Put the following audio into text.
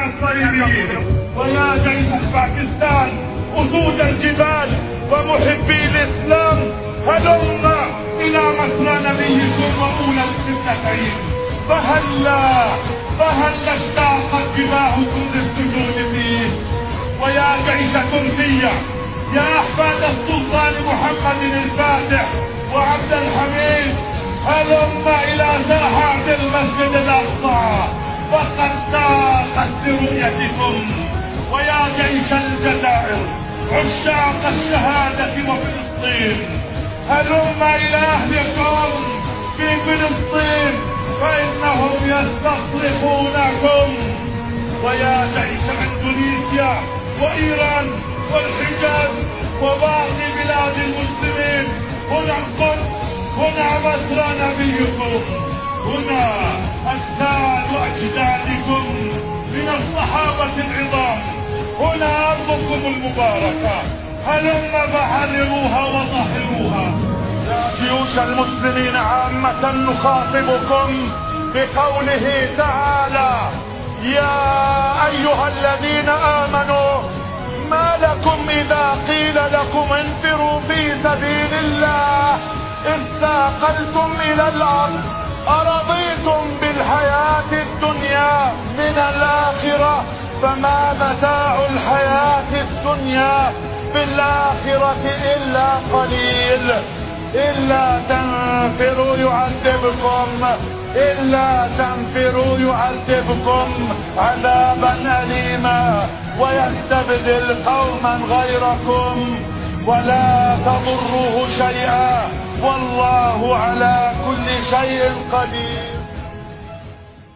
الصهيونيين. ويا جيش باكستان أسود الجبال ومحبي الإسلام، هلم إلى مسرى نبيكم وأولى الفتنتين. فهلا اشتاقت جباهكم للسجود فيه. ويا جيش تركيا، يا أحفاد السلطان محمد الفاتح وعبد الحميد، هلم إلى ساحات المسجد الأقصى فقد ضاقت برؤيتكم. ويا جيش الجزائر، عشاق الشهادة وفلسطين، هلم إلى أهلكم في فلسطين فإنهم يستصرخونكم. ويا جيش إندونيسيا وإيران والحجاز وباقي بلاد المسلمين، هنا القدس، هنا مسرى نبيكم، هنا أجساد أجدادكم من الصحابة العظام، هنا أرضكم المباركة، هلم فحرروها وطهروها. يا جيوش المسلمين عامة نخاطبكم بقوله تعالى: يا أيها الذين آمنوا ما لكم إذا قيل لكم انفروا في سبيل الله اثاقلتم إلى الأرض أرضيتم بالحياة الدنيا من الآخرة فما متاع الحياة الدنيا في الآخرة إلا قليل. إلا تنفروا يعذبكم عذابا أليما ويستبدل قوما غيركم ولا تضروه شيئا والله على كل شيء قدير.